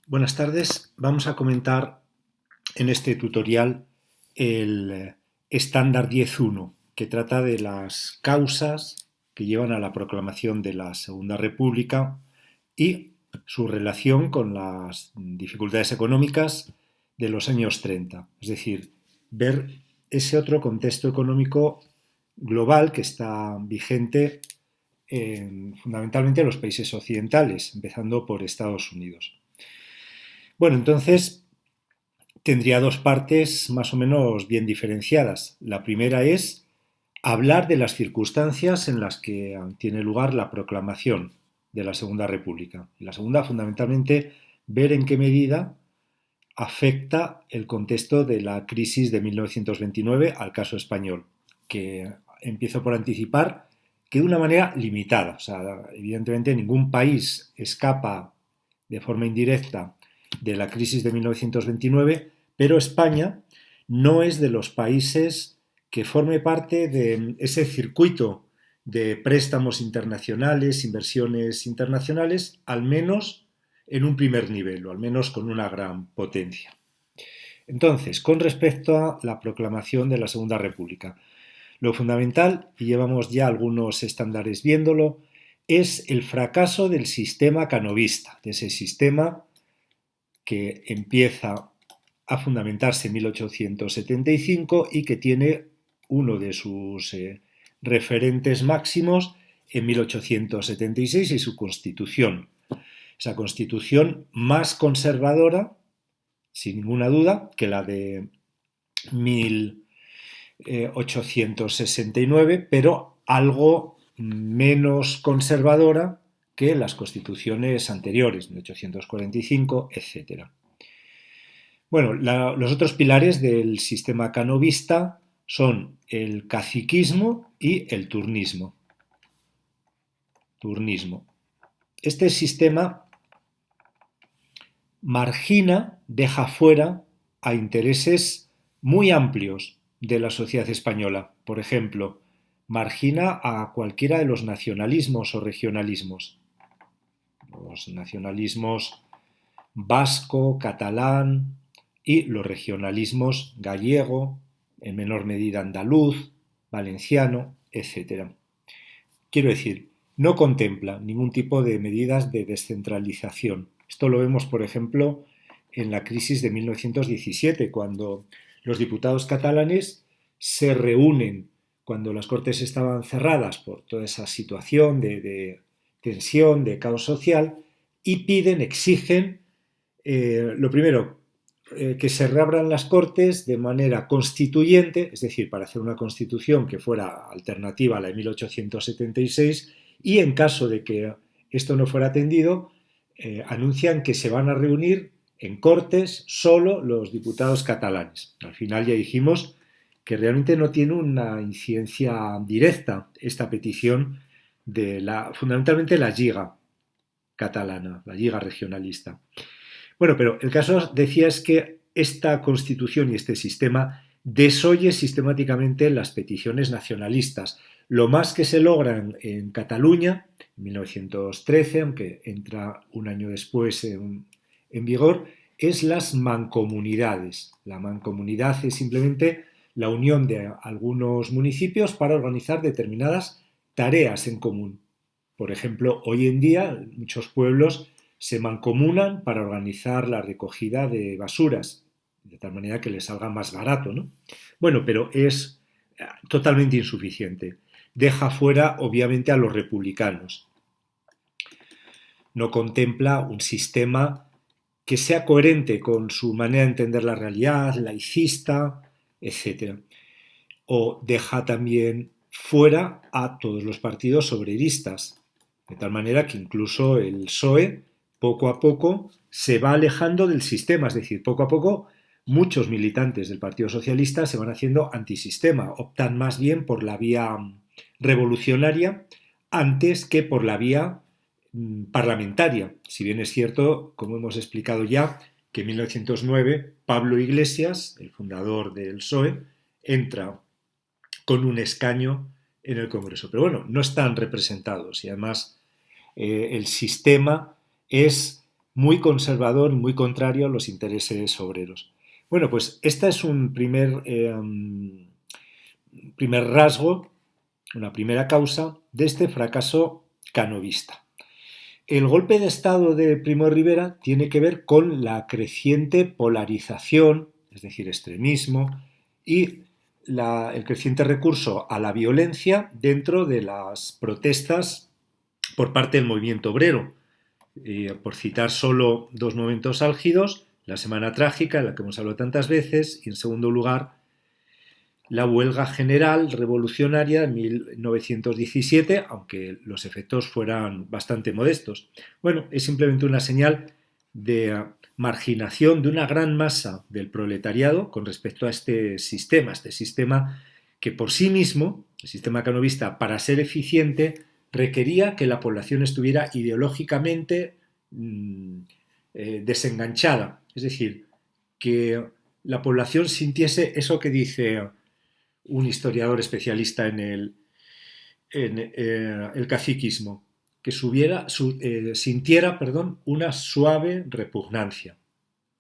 Buenas tardes. Vamos a comentar en este tutorial el estándar 10.1, que trata de las causas que llevan a la proclamación de la Segunda República y su relación con las dificultades económicas de los años 30. Es decir, ver ese otro contexto económico global que está vigente fundamentalmente en los países occidentales, empezando por Estados Unidos. Bueno, entonces tendría dos partes más o menos bien diferenciadas. La primera es hablar de las circunstancias en las que tiene lugar la proclamación de la Segunda República. Y la segunda, fundamentalmente, ver en qué medida afecta el contexto de la crisis de 1929 al caso español, que empiezo por anticipar que de una manera limitada. O sea, evidentemente ningún país escapa de forma indirecta de la crisis de 1929, pero España no es de los países que forme parte de ese circuito de préstamos internacionales, inversiones internacionales, al menos en un primer nivel, o al menos con una gran potencia. Entonces, con respecto a la proclamación de la Segunda República, lo fundamental, y llevamos ya algunos estándares viéndolo, es el fracaso del sistema canovista, de ese sistema que empieza a fundamentarse en 1875 y que tiene uno de sus referentes máximos en 1876 y su constitución. Esa constitución más conservadora, sin ninguna duda, que la de 1869, pero algo menos conservadora que las constituciones anteriores, 1845, etc. Bueno, los otros pilares del sistema canovista son el caciquismo y el turnismo. Este sistema margina, deja fuera a intereses muy amplios de la sociedad española. Por ejemplo, margina a cualquiera de los nacionalismos o regionalismos. Los nacionalismos vasco, catalán y los regionalismos gallego, en menor medida andaluz, valenciano, etc. Quiero decir, no contempla ningún tipo de medidas de descentralización. Esto lo vemos, por ejemplo, en la crisis de 1917, cuando los diputados catalanes se reúnen cuando las Cortes estaban cerradas por toda esa situación de tensión, de caos social, y piden, exigen, lo primero, que se reabran las Cortes de manera constituyente, es decir, para hacer una constitución que fuera alternativa a la de 1876, y en caso de que esto no fuera atendido, anuncian que se van a reunir en Cortes solo los diputados catalanes. Al final ya dijimos que realmente no tiene una incidencia directa esta petición de fundamentalmente la Lliga catalana, la Lliga regionalista. Bueno, pero el caso, decía, es que esta constitución y este sistema desoye sistemáticamente las peticiones nacionalistas. Lo más que se logra en Cataluña, en 1913, aunque entra un año después en vigor, es las mancomunidades. La mancomunidad es simplemente la unión de algunos municipios para organizar determinadas tareas en común. Por ejemplo, hoy en día muchos pueblos se mancomunan para organizar la recogida de basuras, de tal manera que les salga más barato, ¿no? Bueno, pero es totalmente insuficiente. Deja fuera, obviamente, a los republicanos. No contempla un sistema que sea coherente con su manera de entender la realidad, laicista, etc. O deja también fuera a todos los partidos obreristas, de tal manera que incluso el PSOE poco a poco se va alejando del sistema, es decir, poco a poco muchos militantes del Partido Socialista se van haciendo antisistema, optan más bien por la vía revolucionaria antes que por la vía parlamentaria. Si bien es cierto, como hemos explicado ya, que en 1909 Pablo Iglesias, el fundador del PSOE, entra con un escaño en el Congreso. Pero bueno, no están representados y además el sistema es muy conservador y muy contrario a los intereses obreros. Bueno, pues este es un primer rasgo, una primera causa de este fracaso canovista. El golpe de Estado de Primo de Rivera tiene que ver con la creciente polarización, es decir, extremismo, y el creciente recurso a la violencia dentro de las protestas por parte del movimiento obrero. Por citar solo dos momentos álgidos, la Semana Trágica, de la que hemos hablado tantas veces, y en segundo lugar, la huelga general revolucionaria de 1917, aunque los efectos fueran bastante modestos. Bueno, es simplemente una señal de marginación de una gran masa del proletariado con respecto a este sistema que por sí mismo, el sistema canovista, para ser eficiente, requería que la población estuviera ideológicamente desenganchada, es decir, que la población sintiese eso que dice un historiador especialista en el caciquismo, que sintiera una suave repugnancia.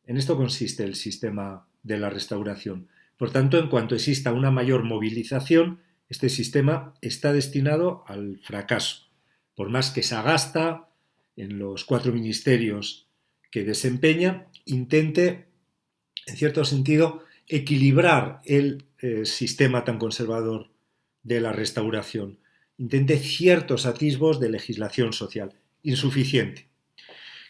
En esto consiste el sistema de la restauración. Por tanto, en cuanto exista una mayor movilización, este sistema está destinado al fracaso. Por más que se agasta en los 4 ministerios que desempeña, intente, en cierto sentido, equilibrar el sistema tan conservador de la restauración. Intente ciertos atisbos de legislación social. Insuficiente.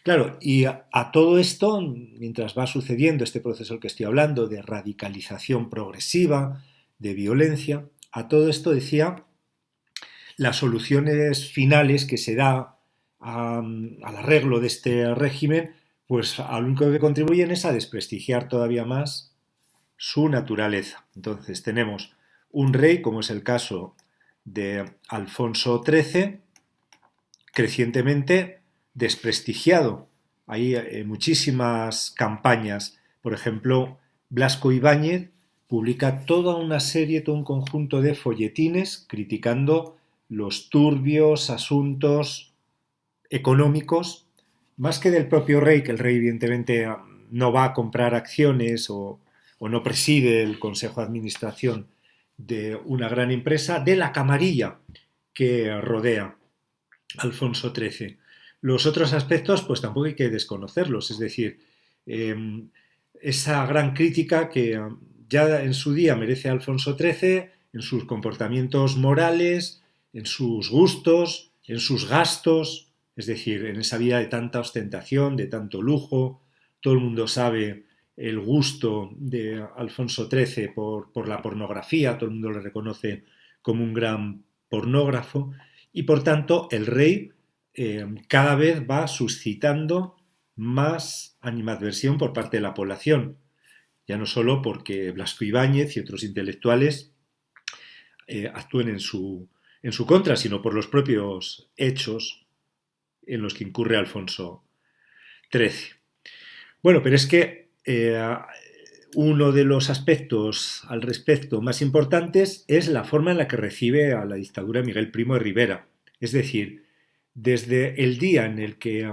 Claro, y a todo esto, mientras va sucediendo este proceso del que estoy hablando, de radicalización progresiva, de violencia, a todo esto decía, las soluciones finales que se da al arreglo de este régimen, pues a lo único que contribuyen es a desprestigiar todavía más su naturaleza. Entonces tenemos un rey, como es el caso de Alfonso XIII, crecientemente desprestigiado. Hay muchísimas campañas. Por ejemplo, Blasco Ibáñez publica toda una serie, todo un conjunto de folletines criticando los turbios asuntos económicos, más que del propio rey, que el rey evidentemente no va a comprar acciones o no preside el consejo de administración de una gran empresa, de la camarilla que rodea Alfonso XIII. Los otros aspectos, pues tampoco hay que desconocerlos, es decir, esa gran crítica que ya en su día merece Alfonso XIII en sus comportamientos morales, en sus gustos, en sus gastos, es decir, en esa vida de tanta ostentación, de tanto lujo. Todo el mundo sabe el gusto de Alfonso XIII por la pornografía, todo el mundo le reconoce como un gran pornógrafo y por tanto el rey cada vez va suscitando más animadversión por parte de la población, ya no solo porque Blasco Ibáñez y otros intelectuales actúen en su contra, sino por los propios hechos en los que incurre Alfonso XIII. Bueno, pero es que uno de los aspectos al respecto más importantes es la forma en la que recibe a la dictadura Miguel Primo de Rivera. Es decir, desde el día en el que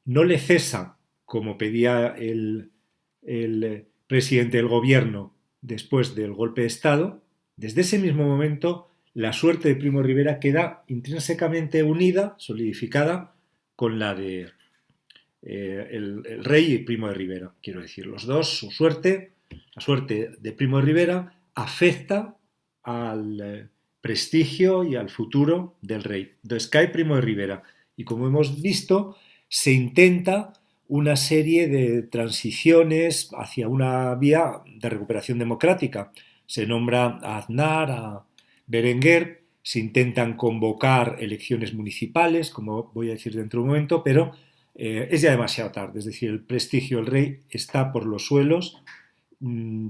no le cesa, como pedía el presidente del gobierno después del golpe de Estado, desde ese mismo momento la suerte de Primo de Rivera queda intrínsecamente unida, solidificada, con la de el rey y Primo de Rivera. Quiero decir, los dos, su suerte, la suerte de Primo de Rivera, afecta al prestigio y al futuro del rey. Entonces cae Primo de Rivera y, como hemos visto, se intenta una serie de transiciones hacia una vía de recuperación democrática. Se nombra a Aznar, a Berenguer, se intentan convocar elecciones municipales, como voy a decir dentro de un momento, pero es ya demasiado tarde. Es decir, el prestigio del rey está por los suelos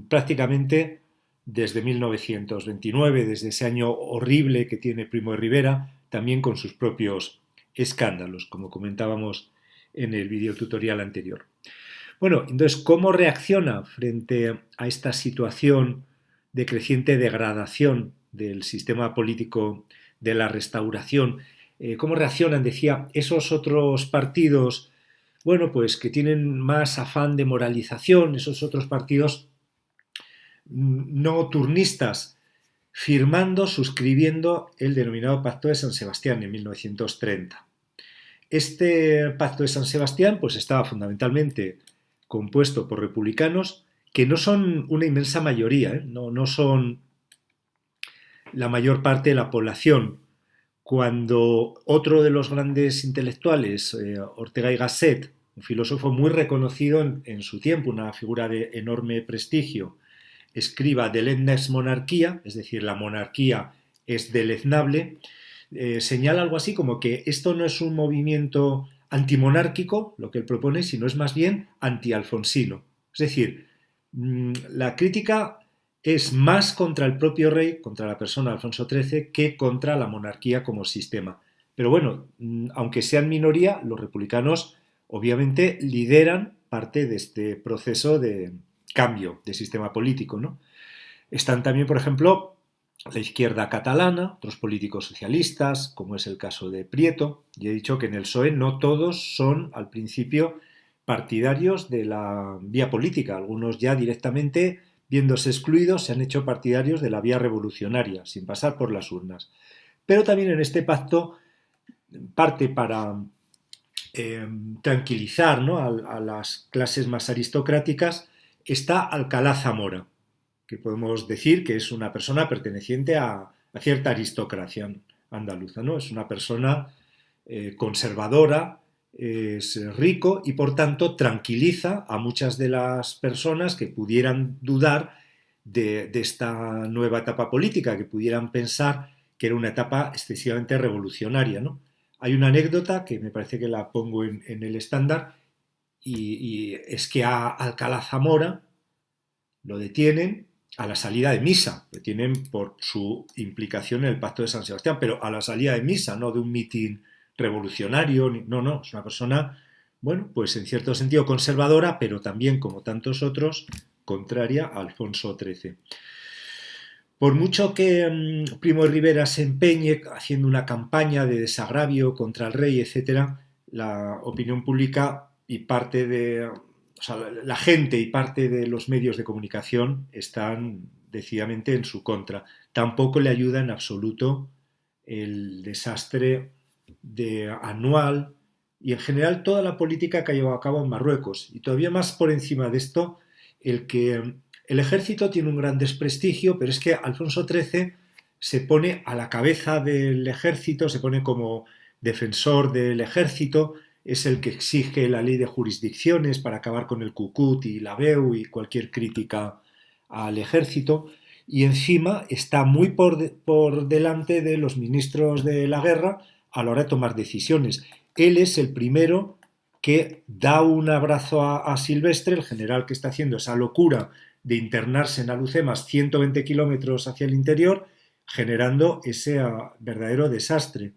prácticamente desde 1929, desde ese año horrible que tiene Primo de Rivera, también con sus propios escándalos, como comentábamos en el video tutorial anterior. Bueno, entonces, ¿cómo reacciona frente a esta situación de creciente degradación del sistema político de la restauración? ¿Cómo reaccionan, decía, esos otros partidos bueno, pues que tienen más afán de moralización, esos otros partidos no turnistas, firmando, suscribiendo el denominado Pacto de San Sebastián en 1930. Este Pacto de San Sebastián pues estaba fundamentalmente compuesto por republicanos que no son una inmensa mayoría, no son la mayor parte de la población. Cuando otro de los grandes intelectuales, Ortega y Gasset, un filósofo muy reconocido en su tiempo, una figura de enorme prestigio, escriba Deletnes monarquía, es decir, la monarquía es deleznable, señala algo así como que esto no es un movimiento antimonárquico, lo que él propone, sino es más bien antialfonsino. Es decir, la crítica es más contra el propio rey, contra la persona de Alfonso XIII, que contra la monarquía como sistema. Pero bueno, aunque sean minoría, los republicanos obviamente lideran parte de este proceso de cambio de sistema político, ¿no? Están también, por ejemplo, la izquierda catalana, otros políticos socialistas, como es el caso de Prieto. Y he dicho que en el PSOE no todos son, al principio, partidarios de la vía política. Algunos ya directamente, viéndose excluidos, se han hecho partidarios de la vía revolucionaria, sin pasar por las urnas. Pero también en este pacto parte para tranquilizar, ¿no?, a las clases más aristocráticas, está Alcalá Zamora, que podemos decir que es una persona perteneciente a cierta aristocracia andaluza, ¿no? Es una persona conservadora, es rico y por tanto tranquiliza a muchas de las personas que pudieran dudar de esta nueva etapa política, que pudieran pensar que era una etapa excesivamente revolucionaria, ¿no? Hay una anécdota que me parece que la pongo en el estándar y es que a Alcalá Zamora lo detienen a la salida de misa, lo detienen por su implicación en el Pacto de San Sebastián, pero a la salida de misa, no de un mitin revolucionario, no, es una persona, bueno, pues en cierto sentido conservadora, pero también, como tantos otros, contraria a Alfonso XIII. Por mucho que Primo de Rivera se empeñe haciendo una campaña de desagravio contra el rey, etcétera, la opinión pública y parte de, o sea, la gente y parte de los medios de comunicación están decididamente en su contra. Tampoco le ayuda en absoluto el desastre anual y en general toda la política que ha llevado a cabo en Marruecos. Y todavía más por encima de esto, el que el ejército tiene un gran desprestigio, pero es que Alfonso XIII se pone a la cabeza del ejército, se pone como defensor del ejército, es el que exige la ley de jurisdicciones para acabar con el Cucut y la BEU y cualquier crítica al ejército, y encima está muy por delante de los ministros de la guerra a la hora de tomar decisiones. Él es el primero que da un abrazo a Silvestre, el general que está haciendo esa locura de internarse en Alucemas 120 kilómetros hacia el interior, generando ese verdadero desastre,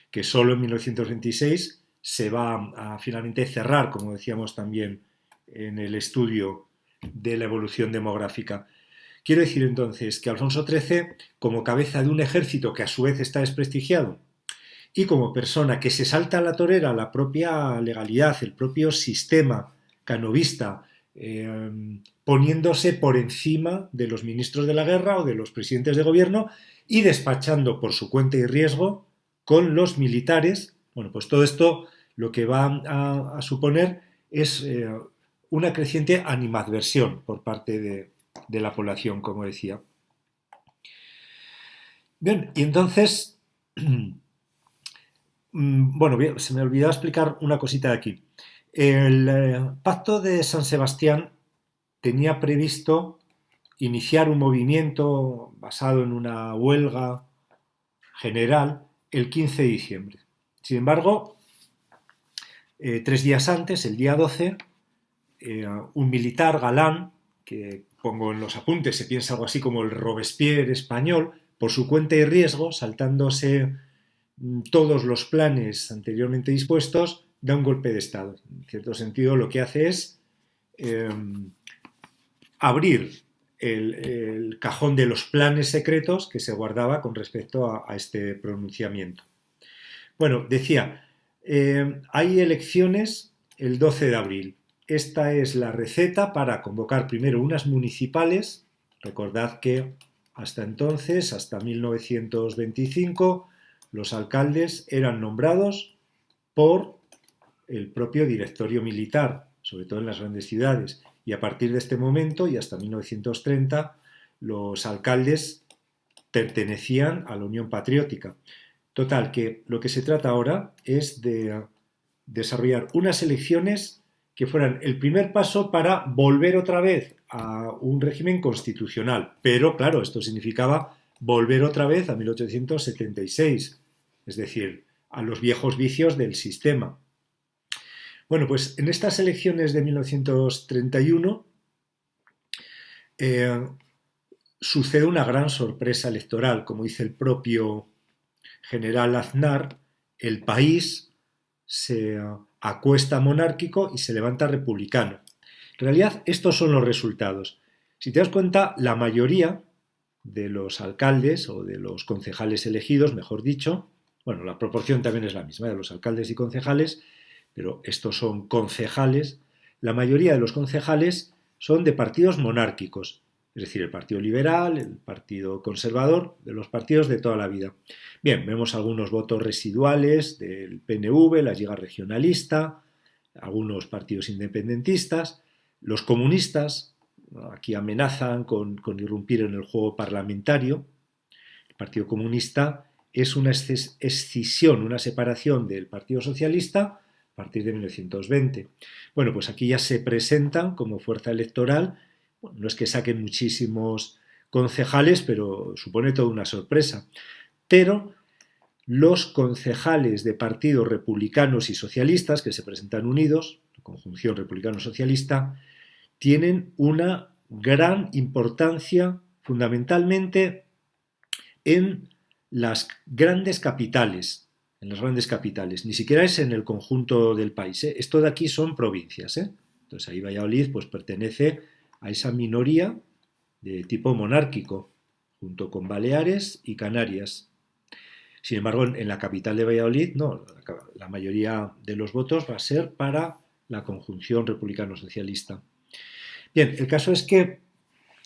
que solo en 1926 se va a finalmente cerrar, como decíamos también en el estudio de la evolución demográfica. Quiero decir entonces que Alfonso XIII, como cabeza de un ejército que a su vez está desprestigiado, y como persona que se salta a la torera la propia legalidad, el propio sistema canovista, poniéndose por encima de los ministros de la guerra o de los presidentes de gobierno y despachando por su cuenta y riesgo con los militares. Bueno, pues todo esto lo que va a suponer es una creciente animadversión por parte de la población, como decía. Bien, y entonces, bueno, bien, se me olvidó explicar una cosita de aquí. El Pacto de San Sebastián tenía previsto iniciar un movimiento basado en una huelga general el 15 de diciembre. Sin embargo, 3 días antes, el día 12, un militar galán, que pongo en los apuntes, se piensa algo así como el Robespierre español, por su cuenta y riesgo, saltándose todos los planes anteriormente dispuestos, da un golpe de Estado. En cierto sentido, lo que hace es abrir el cajón de los planes secretos que se guardaba con respecto a este pronunciamiento. Bueno, decía, hay elecciones el 12 de abril. Esta es la receta para convocar primero unas municipales. Recordad que hasta entonces, hasta 1925, los alcaldes eran nombrados por el propio directorio militar, sobre todo en las grandes ciudades. Y a partir de este momento y hasta 1930, los alcaldes pertenecían a la Unión Patriótica. Total, que lo que se trata ahora es de desarrollar unas elecciones que fueran el primer paso para volver otra vez a un régimen constitucional. Pero, claro, esto significaba volver otra vez a 1876, es decir, a los viejos vicios del sistema. Bueno, pues en estas elecciones de 1931 eh, sucede una gran sorpresa electoral. Como dice el propio general Aznar, el país se acuesta monárquico y se levanta republicano. En realidad, estos son los resultados. Si te das cuenta, la mayoría de los alcaldes o de los concejales elegidos, mejor dicho, bueno, la proporción también es la misma de los alcaldes y concejales, pero estos son concejales, la mayoría de los concejales son de partidos monárquicos, es decir, el Partido Liberal, el Partido Conservador, de los partidos de toda la vida. Bien, vemos algunos votos residuales del PNV, la Lliga Regionalista, algunos partidos independentistas, los comunistas, aquí amenazan con irrumpir en el juego parlamentario. El Partido Comunista es una escisión, una separación del Partido Socialista a partir de 1920. Bueno, pues aquí ya se presentan como fuerza electoral. Bueno, no es que saquen muchísimos concejales, pero supone toda una sorpresa. Pero los concejales de partidos republicanos y socialistas, que se presentan unidos, la conjunción republicano-socialista, tienen una gran importancia fundamentalmente en las grandes capitales, ni siquiera es en el conjunto del país, ¿eh? Esto de aquí son provincias, ¿eh? Entonces ahí Valladolid pues pertenece a esa minoría de tipo monárquico, junto con Baleares y Canarias. Sin embargo, en la capital de Valladolid, no, la mayoría de los votos va a ser para la conjunción republicano-socialista. Bien, el caso es que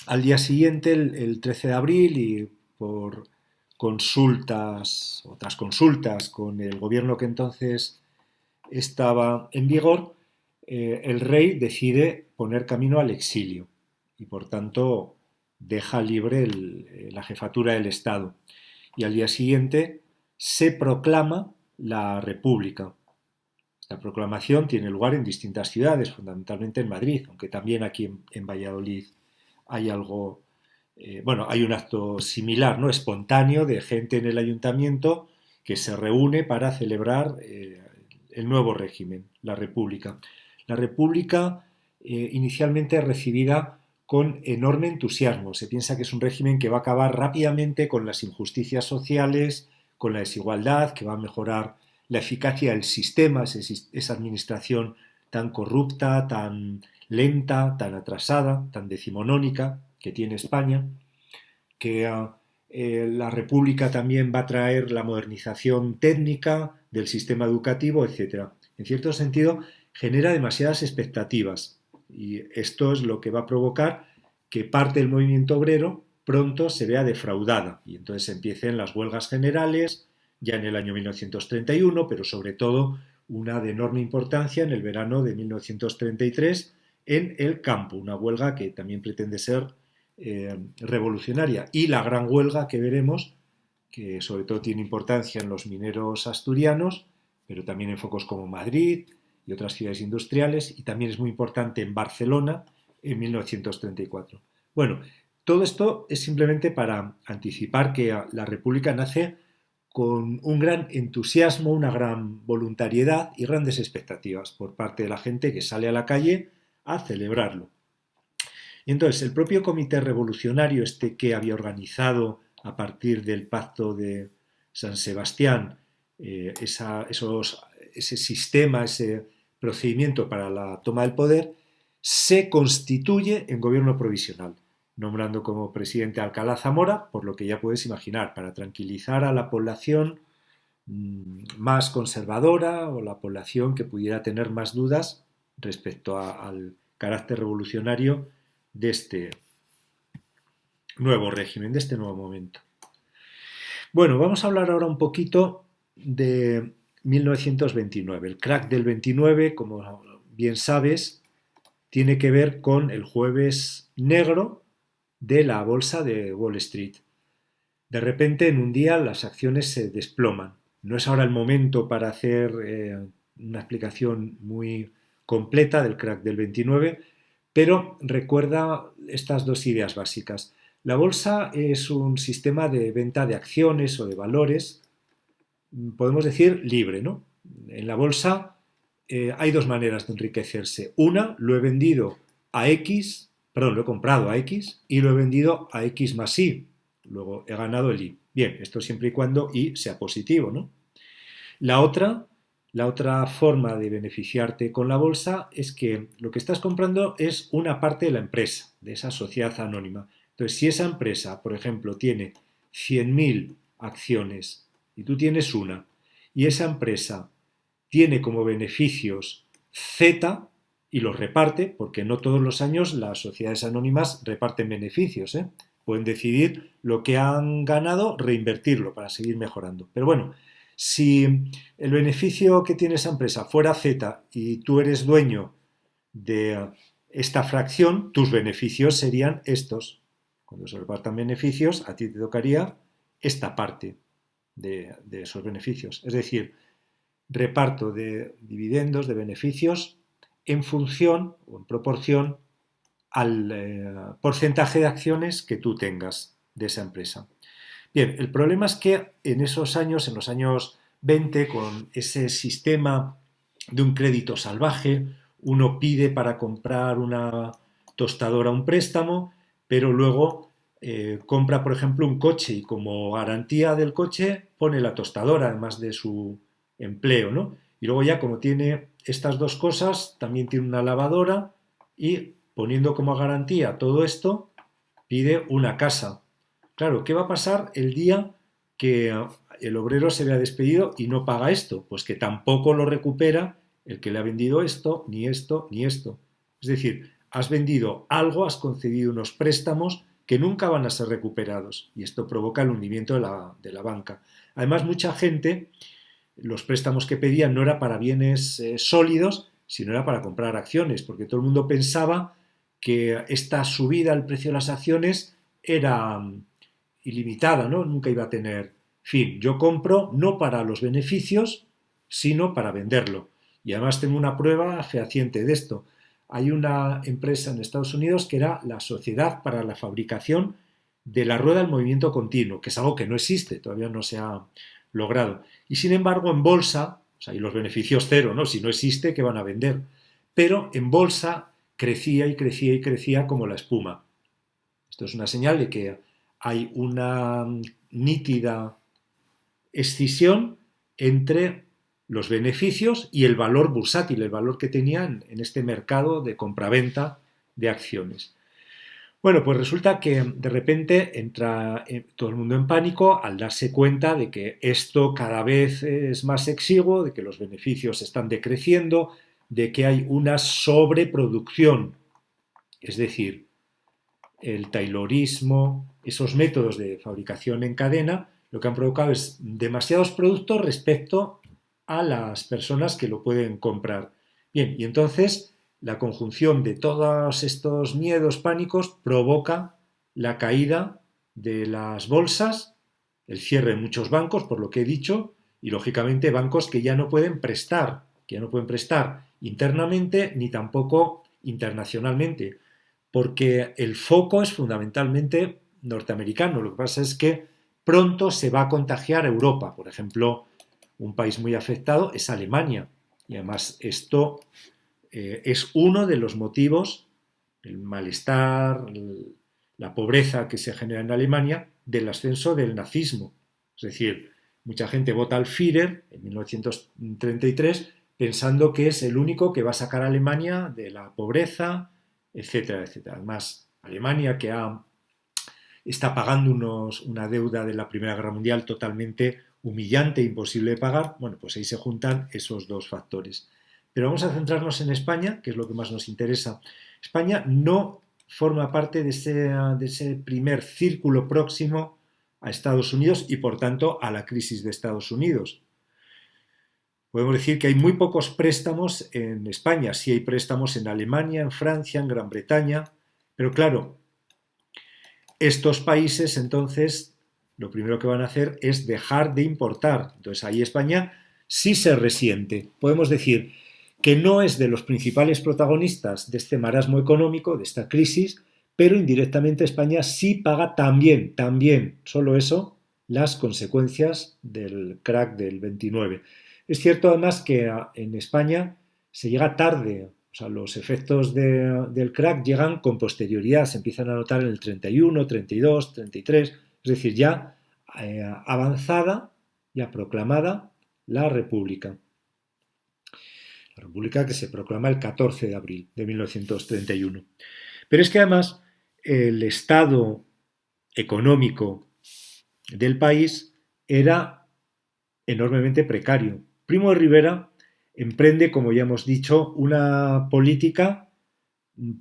al día siguiente, el 13 de abril, y por otras consultas con el gobierno que entonces estaba en vigor, el rey decide poner camino al exilio y por tanto deja libre la jefatura del Estado. Y al día siguiente se proclama la República. Esta proclamación tiene lugar en distintas ciudades, fundamentalmente en Madrid, aunque también aquí en Valladolid hay algo, hay un acto similar, ¿no? Espontáneo, de gente en el ayuntamiento que se reúne para celebrar el nuevo régimen, la República. La República inicialmente es recibida con enorme entusiasmo. Se piensa que es un régimen que va a acabar rápidamente con las injusticias sociales, con la desigualdad, que va a mejorar la eficacia del sistema, esa administración tan corrupta, tan lenta, tan atrasada, tan decimonónica que tiene España, que la República también va a traer la modernización técnica del sistema educativo, etc. En cierto sentido, genera demasiadas expectativas y esto es lo que va a provocar que parte del movimiento obrero pronto se vea defraudada y entonces empiecen las huelgas generales ya en el año 1931, pero sobre todo una de enorme importancia en el verano de 1933 en el campo, una huelga que también pretende ser revolucionaria, y la gran huelga que veremos, que sobre todo tiene importancia en los mineros asturianos, pero también en focos como Madrid y otras ciudades industriales, y también es muy importante en Barcelona en 1934. Bueno, todo esto es simplemente para anticipar que la República nace con un gran entusiasmo, una gran voluntariedad y grandes expectativas por parte de la gente que sale a la calle a celebrarlo. Y entonces el propio comité revolucionario, este que había organizado a partir del pacto de San Sebastián, ese sistema, ese procedimiento para la toma del poder, se constituye en gobierno provisional, nombrando como presidente a Alcalá Zamora, por lo que ya puedes imaginar, para tranquilizar a la población más conservadora o la población que pudiera tener más dudas respecto al carácter revolucionario de este nuevo régimen, de este nuevo momento. Bueno, vamos a hablar ahora un poquito de 1929. El crack del 29, como bien sabes, tiene que ver con el jueves negro de la bolsa de Wall Street. De repente, en un día, las acciones se desploman. No es ahora el momento para hacer una explicación muy completa del crack del 29, pero recuerda estas dos ideas básicas. La bolsa es un sistema de venta de acciones o de valores, podemos decir libre, ¿no? En la bolsa hay dos maneras de enriquecerse. Una, lo he vendido a X, perdón, lo he comprado a X y lo he vendido a X más Y. Luego he ganado el Y. Bien, esto siempre y cuando Y sea positivo, ¿no? La otra, la otra forma de beneficiarte con la bolsa es que lo que estás comprando es una parte de la empresa, de esa sociedad anónima. Entonces, si esa empresa, por ejemplo, tiene 100.000 acciones y tú tienes una, y esa empresa tiene como beneficios Z y los reparte, porque no todos los años las sociedades anónimas reparten beneficios, ¿eh? Pueden decidir lo que han ganado, reinvertirlo para seguir mejorando. Pero bueno, si el beneficio que tiene esa empresa fuera Z y tú eres dueño de esta fracción, tus beneficios serían estos. Cuando se repartan beneficios, a ti te tocaría esta parte de esos beneficios. Es decir, reparto de dividendos, de beneficios, en función o en proporción al porcentaje de acciones que tú tengas de esa empresa. Bien, el problema es que en esos años, en los años 20, con ese sistema de un crédito salvaje, uno pide para comprar una tostadora un préstamo, pero luego compra, por ejemplo, un coche y como garantía del coche pone la tostadora, además de su empleo, ¿no? Y luego ya como tiene estas dos cosas, también tiene una lavadora y poniendo como garantía todo esto, pide una casa. Claro, ¿qué va a pasar el día que el obrero se vea despedido y no paga esto? Pues que tampoco lo recupera el que le ha vendido esto, ni esto, ni esto. Es decir, has vendido algo, has concedido unos préstamos que nunca van a ser recuperados y esto provoca el hundimiento de la banca. Además, mucha gente, los préstamos que pedían no era para bienes sólidos, sino era para comprar acciones, porque todo el mundo pensaba que esta subida al precio de las acciones era ilimitada, ¿no? Nunca iba a tener fin. Yo compro no para los beneficios, sino para venderlo. Y además tengo una prueba fehaciente de esto. Hay una empresa en Estados Unidos que era la Sociedad para la Fabricación de la Rueda del Movimiento Continuo, que es algo que no existe, todavía no se ha logrado. Y sin embargo, en bolsa, o sea, y los beneficios cero, ¿no? Si no existe, ¿qué van a vender? Pero en bolsa crecía y crecía y crecía como la espuma. Esto es una señal de que hay una nítida escisión entre los beneficios y el valor bursátil, el valor que tenían en este mercado de compraventa de acciones. Bueno, pues resulta que de repente entra todo el mundo en pánico al darse cuenta de que esto cada vez es más exiguo, de que los beneficios están decreciendo, de que hay una sobreproducción. Es decir, el taylorismo, esos métodos de fabricación en cadena, lo que han provocado es demasiados productos respecto a las personas que lo pueden comprar. Bien, y entonces la conjunción de todos estos miedos, pánicos, provoca la caída de las bolsas, el cierre de muchos bancos, por lo que he dicho, y lógicamente bancos que ya no pueden prestar internamente ni tampoco internacionalmente, porque el foco es fundamentalmente norteamericano. Lo que pasa es que pronto se va a contagiar Europa. Por ejemplo, un país muy afectado es Alemania. Y además esto es uno de los motivos, el malestar, la pobreza que se genera en Alemania, del ascenso del nazismo. Es decir, mucha gente vota al Führer en 1933 pensando que es el único que va a sacar a Alemania de la pobreza, etcétera, etcétera. Además, Alemania, que está pagando una deuda de la Primera Guerra Mundial totalmente humillante, imposible de pagar, bueno, pues ahí se juntan esos dos factores. Pero vamos a centrarnos en España, que es lo que más nos interesa. España no forma parte de ese primer círculo próximo a Estados Unidos y, por tanto, a la crisis de Estados Unidos. Podemos decir que hay muy pocos préstamos en España, sí hay préstamos en Alemania, en Francia, en Gran Bretaña, pero claro, estos países entonces lo primero que van a hacer es dejar de importar. Entonces ahí España sí se resiente. Podemos decir que no es de los principales protagonistas de este marasmo económico, de esta crisis, pero indirectamente España sí paga también, solo eso, las consecuencias del crack del 29. Es cierto además que en España se llega tarde, o sea, los efectos del crack llegan con posterioridad, se empiezan a notar en el 31, 32, 33, es decir, ya avanzada, ya proclamada la República. La República que se proclama el 14 de abril de 1931. Pero es que además el estado económico del país era enormemente precario. Primo de Rivera emprende, como ya hemos dicho, una política,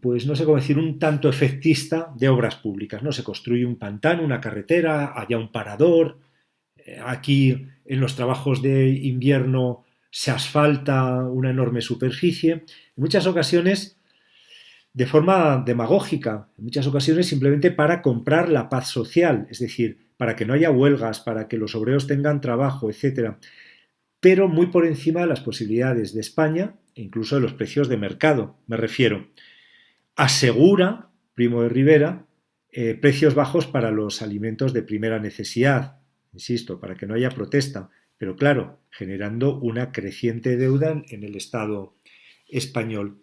pues no sé cómo decir, un tanto efectista de obras públicas, ¿no? Se construye un pantano, una carretera, allá un parador, aquí en los trabajos de invierno se asfalta una enorme superficie. En muchas ocasiones de forma demagógica, en muchas ocasiones simplemente para comprar la paz social, es decir, para que no haya huelgas, para que los obreros tengan trabajo, etcétera, pero muy por encima de las posibilidades de España e incluso de los precios de mercado, me refiero. Asegura, Primo de Rivera, precios bajos para los alimentos de primera necesidad, insisto, para que no haya protesta, pero claro, generando una creciente deuda en el Estado español.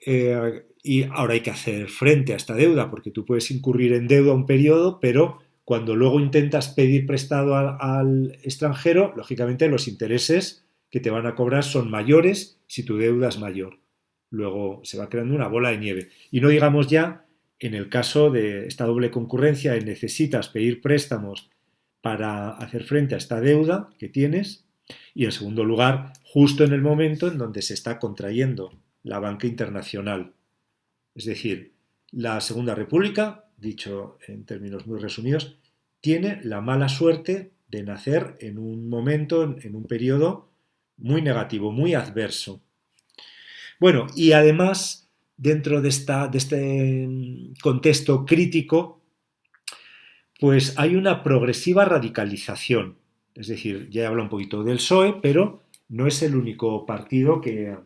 Y ahora hay que hacer frente a esta deuda, porque tú puedes incurrir en deuda un periodo, pero cuando luego intentas pedir prestado al extranjero, lógicamente los intereses que te van a cobrar son mayores si tu deuda es mayor. Luego se va creando una bola de nieve. Y no digamos ya en el caso de esta doble concurrencia y necesitas pedir préstamos para hacer frente a esta deuda que tienes y en segundo lugar justo en el momento en donde se está contrayendo la banca internacional. Es decir, la Segunda República, dicho en términos muy resumidos, tiene la mala suerte de nacer en un momento, en un periodo muy negativo, muy adverso. Bueno, y además, dentro de este contexto crítico, pues hay una progresiva radicalización. Es decir, ya he hablado un poquito del PSOE, pero no es el único partido que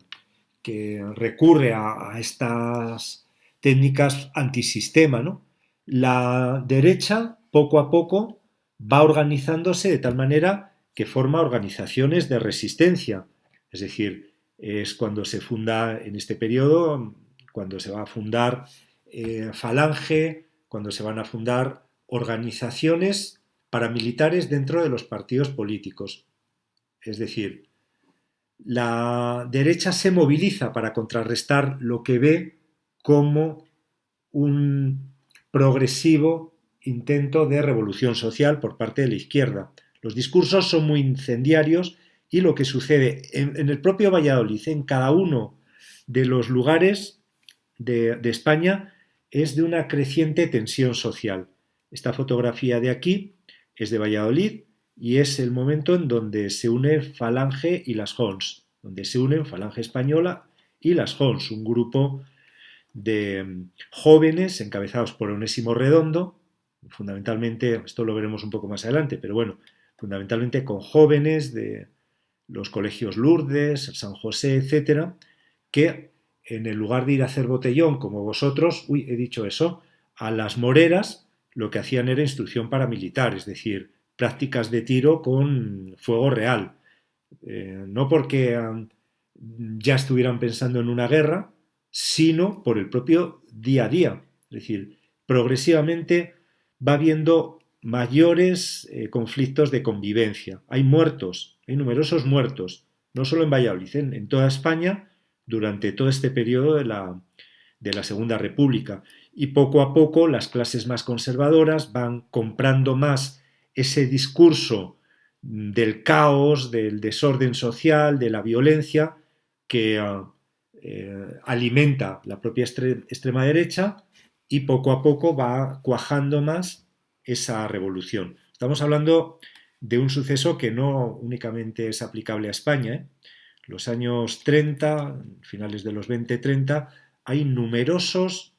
recurre a estas técnicas antisistema, ¿no? La derecha, poco a poco, va organizándose de tal manera que forma organizaciones de resistencia. Es decir, es cuando se funda en este periodo, cuando se va a fundar Falange, cuando se van a fundar organizaciones paramilitares dentro de los partidos políticos. Es decir, la derecha se moviliza para contrarrestar lo que ve como un progresivo intento de revolución social por parte de la izquierda. Los discursos son muy incendiarios y lo que sucede en el propio Valladolid, en cada uno de los lugares de España, es de una creciente tensión social. Esta fotografía de aquí es de Valladolid y es el momento en donde se une Falange y las Jons, donde se unen Falange Española y las Jons, un grupo de jóvenes encabezados por Onésimo Redondo, fundamentalmente, esto lo veremos un poco más adelante, pero bueno, fundamentalmente con jóvenes de los colegios Lourdes, San José, etcétera, que en el lugar de ir a hacer botellón como vosotros, he dicho eso, a las moreras lo que hacían era instrucción paramilitar, es decir, prácticas de tiro con fuego real. No porque ya estuvieran pensando en una guerra, sino por el propio día a día. Es decir, progresivamente va habiendo mayores conflictos de convivencia. Hay muertos, hay numerosos muertos, no solo en Valladolid, en toda España, durante todo este periodo de la Segunda República. Y poco a poco las clases más conservadoras van comprando más ese discurso del caos, del desorden social, de la violencia que alimenta la propia extrema derecha y poco a poco va cuajando más esa revolución. Estamos hablando de un suceso que no únicamente es aplicable a España. Los años 30, finales de los 20-30, hay numerosos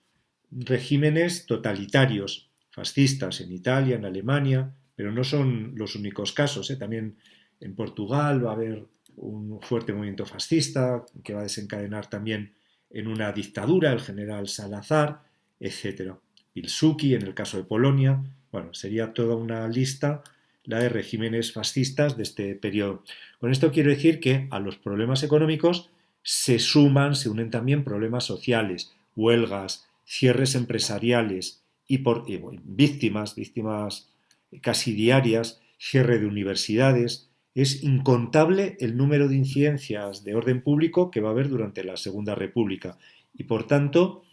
regímenes totalitarios, fascistas en Italia, en Alemania, pero no son los únicos casos. También en Portugal va a haber un fuerte movimiento fascista que va a desencadenar también en una dictadura, el general Salazar, etcétera. Pilsudski, en el caso de Polonia. Bueno, sería toda una lista la de regímenes fascistas de este periodo. Con esto quiero decir que a los problemas económicos se suman, se unen también problemas sociales, huelgas, cierres empresariales y víctimas casi diarias, cierre de universidades. Es incontable el número de incidencias de orden público que va a haber durante la Segunda República. Y por tanto,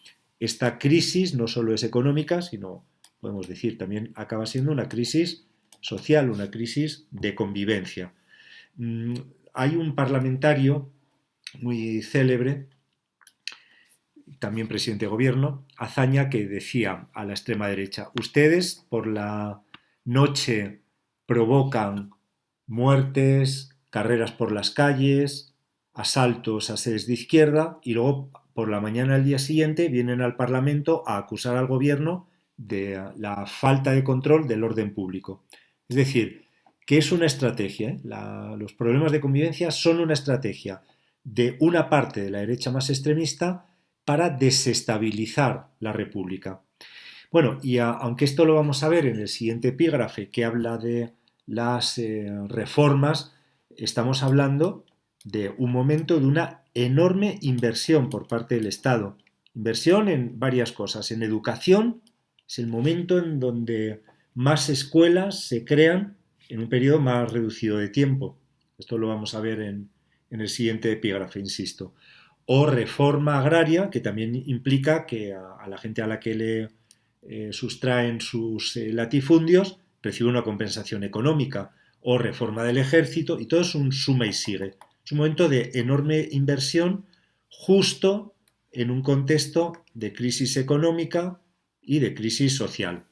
esta crisis no solo es económica, sino, podemos decir, también acaba siendo una crisis social, una crisis de convivencia. Hay un parlamentario muy célebre, también presidente de gobierno, Azaña, que decía a la extrema derecha: ustedes por la noche provocan muertes, carreras por las calles, asaltos a sedes de izquierda, y luego por la mañana del día siguiente vienen al Parlamento a acusar al gobierno de la falta de control del orden público. Es decir, que es una estrategia, los problemas de convivencia son una estrategia de una parte de la derecha más extremista para desestabilizar la República. Bueno, y aunque esto lo vamos a ver en el siguiente epígrafe que habla de las reformas, estamos hablando de un momento de una enorme inversión por parte del Estado. Inversión en varias cosas. En educación es el momento en donde más escuelas se crean en un periodo más reducido de tiempo. Esto lo vamos a ver en el siguiente epígrafe, insisto. O reforma agraria, que también implica que a la gente a la que le sustraen sus latifundios recibe una compensación económica, o reforma del ejército, y todo es un suma y sigue. Es un momento de enorme inversión justo en un contexto de crisis económica y de crisis social.